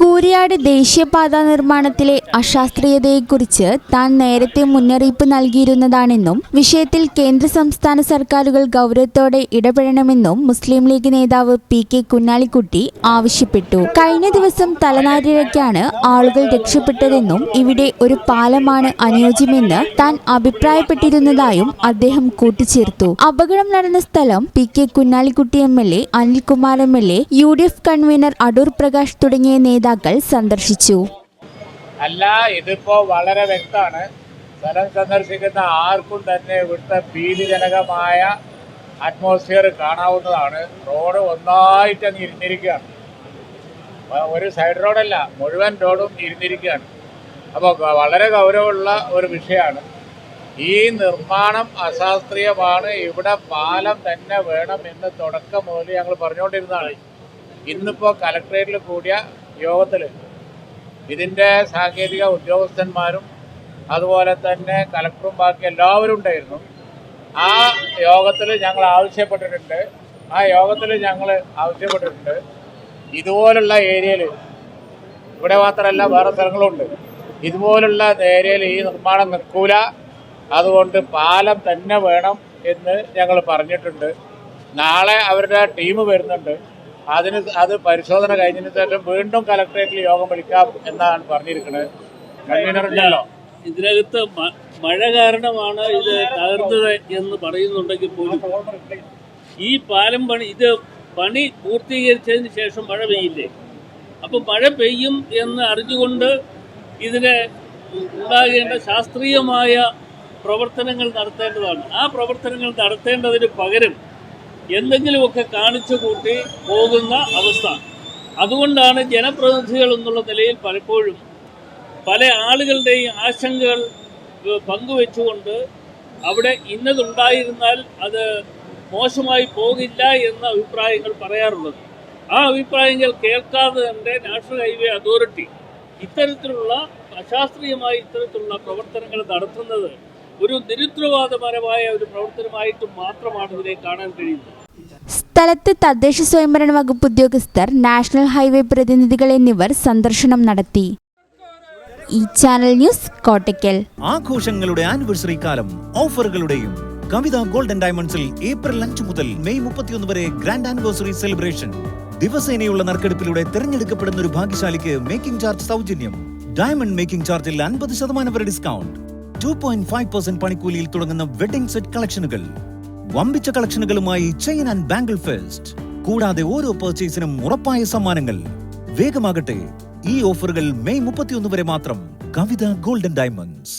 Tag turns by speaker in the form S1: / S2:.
S1: കൂരിയാട് ദേശീയപാത നിർമ്മാണത്തിലെ അശാസ്ത്രീയതയെക്കുറിച്ച് താൻ നേരത്തെ മുന്നറിയിപ്പ് നൽകിയിരുന്നതാണെന്നും വിഷയത്തിൽ കേന്ദ്ര സംസ്ഥാന സർക്കാരുകൾ ഗൗരവത്തോടെ ഇടപെടണമെന്നും മുസ്ലിം ലീഗ് നേതാവ് പി.കെ. കുഞ്ഞാലിക്കുട്ടി ആവശ്യപ്പെട്ടു. കഴിഞ്ഞ ദിവസം തലനാരിഴയ്ക്കാണ് ആളുകൾ രക്ഷപ്പെട്ടതെന്നും ഇവിടെ ഒരു പാലമാണ് അനുയോജ്യമെന്ന് താൻ അഭിപ്രായപ്പെട്ടിരുന്നതായും അദ്ദേഹം കൂട്ടിച്ചേർത്തു. അപകടം നടന്ന സ്ഥലം P K. Kunhalikutty MLA, Anilkumar MLA, UDF convener Adoor Prakash തുടങ്ങിയ നേതാക്കൾ സന്ദർശിച്ചു.
S2: അല്ല, ഇതിപ്പോ വളരെ വ്യക്തമാണ്. സ്ഥലം സന്ദർശിക്കുന്ന ആർക്കും തന്നെ ഇവിടുത്തെ ഭീതിജനകമായ അറ്റ്മോസ്ഫിയർ കാണാവുന്നതാണ്. റോഡ് ഒന്നായിട്ട് അങ്ങ് ഇരുന്നിരിക്കുകയാണ്. ഒരു സൈഡ് റോഡല്ല, മുഴുവൻ റോഡും ഇരുന്നിരിക്കുകയാണ്. അപ്പോൾ വളരെ ഗൗരവമുള്ള ഒരു വിഷയമാണ്. ഈ നിർമ്മാണം അശാസ്ത്രീയമാണ്. ഇവിടെ പാലം തന്നെ വേണം എന്ന് തുടക്കം മുതൽ ഞങ്ങൾ പറഞ്ഞുകൊണ്ടിരുന്നതാണ്. ഇന്നിപ്പോൾ കലക്ട്രേറ്റിൽ കൂടിയ യോഗത്തിൽ ഇതിൻ്റെ സാങ്കേതിക ഉദ്യോഗസ്ഥന്മാരും അതുപോലെ തന്നെ കലക്ടറും ബാക്കി എല്ലാവരും ഉണ്ടായിരുന്നു. ആ യോഗത്തിൽ ഞങ്ങൾ ആവശ്യപ്പെട്ടിട്ടുണ്ട് ഇതുപോലുള്ള ഏരിയയിൽ, ഇവിടെ മാത്രമല്ല വേറെ സ്ഥലങ്ങളുണ്ട്, ഇതുപോലുള്ള ഏരിയയിൽ ഈ നിർമ്മാണം നിൽക്കൂല. അതുകൊണ്ട് പാലം തന്നെ വേണം എന്ന് ഞങ്ങൾ പറഞ്ഞിട്ടുണ്ട്. നാളെ അവരുടെ ടീം വരുന്നുണ്ട്. അത് പരിശോധന കഴിഞ്ഞതിന് ശേഷം വീണ്ടും കലക്ട്രേറ്റിൽ യോഗം വിളിക്കാം എന്നാണ് പറഞ്ഞിരിക്കുന്നത്. കൺവീനറുണ്ടല്ലോ,
S3: ഇതിനകത്ത് മഴ കാരണമാണ് ഇത് തകർന്നത് എന്ന് പറയുന്നുണ്ടെങ്കിൽ പോലും ഈ പാലം പണി പൂർത്തീകരിച്ചതിന് ശേഷം മഴ പെയ്യില്ലേ? അപ്പോൾ മഴ പെയ്യും എന്ന് അറിഞ്ഞുകൊണ്ട് ഇതിന് ഉണ്ടാകേണ്ട ശാസ്ത്രീയമായ പ്രവർത്തനങ്ങൾ നടത്തേണ്ടതാണ്. ആ പ്രവർത്തനങ്ങൾ നടത്തേണ്ടതിന് പകരം എന്തെങ്കിലുമൊക്കെ കാണിച്ചു കൂട്ടി പോകുന്ന അവസ്ഥ. അതുകൊണ്ടാണ് ജനപ്രതിനിധികൾ എന്നുള്ള നിലയിൽ പലപ്പോഴും പല ആളുകളുടെയും ആശങ്കകൾ പങ്കുവെച്ചുകൊണ്ട് അവിടെ ഇന്നതുണ്ടായിരുന്നാൽ അത് മോശമായി പോകില്ല എന്ന അഭിപ്രായങ്ങൾ പറയാറുള്ളത്. ആ അഭിപ്രായങ്ങൾ കേൾക്കാതെ തന്നെ നാഷണൽ ഹൈവേ അതോറിറ്റി ഇത്തരത്തിലുള്ള അശാസ്ത്രീയമായ ഇത്തരത്തിലുള്ള പ്രവർത്തനങ്ങൾ നടത്തുന്നത് ഒരു നിരുത്തരവാദപരമായ ഒരു പ്രവർത്തനമായിട്ട് മാത്രമാണ് ഇതിനെ കാണാൻ കഴിയുന്നത്.
S1: സ്ഥലത്ത് തദ്ദേശ സ്വയംഭരണ വകുപ്പ് ഉദ്യോഗസ്ഥർ, നാഷണൽ ഹൈവേ പ്രതിനിധികൾ എന്നിവർ സന്ദർശനം നടത്തി. ഈ ചാനൽ ന്യൂസ് കോട്ടയ്ക്കൽ.
S4: ആഘോഷങ്ങളുടെ ആനിവേഴ്സറി കാലം ഓഫറുകളുടെയും കവിത ഗോൾഡൻ ഡയമണ്ട്സിൽ ഏപ്രിൽ 5 മുതൽ മെയ് 31 വരെ ഗ്രാൻഡ് ആനിവേഴ്സറി സെലിബ്രേഷൻ. ദിവസേനയുള്ള നറുക്കെടുപ്പിലൂടെ തിരഞ്ഞെടുക്കപ്പെടുന്ന ഒരു ഭാഗ്യശാലിക്ക് മേക്കിംഗ് ചാർജ് സൗജന്യം. ഡയമണ്ട് മേക്കിംഗ് ചാർജിൽ 50% വരെ ഡിസ്കൗണ്ട്. 2.5% പണിക്കൂലിയിൽ തുടങ്ങുന്ന വെഡിംഗ് സെറ്റ് കളക്ഷനുകൾ. വമ്പിച്ച കളക്ഷനുകളുമായി ചെയിൻ ആൻഡ് ബാംഗിൾ ഫെസ്റ്റ്. കൂടാതെ ഓരോ പർച്ചേസിനും ഉറപ്പായ സമ്മാനങ്ങൾ. വേഗമാകട്ടെ, ഈ ഓഫറുകൾ മെയ് 31 വരെ മാത്രം. കവിത ഗോൾഡൻ ഡയമണ്ട്സ്.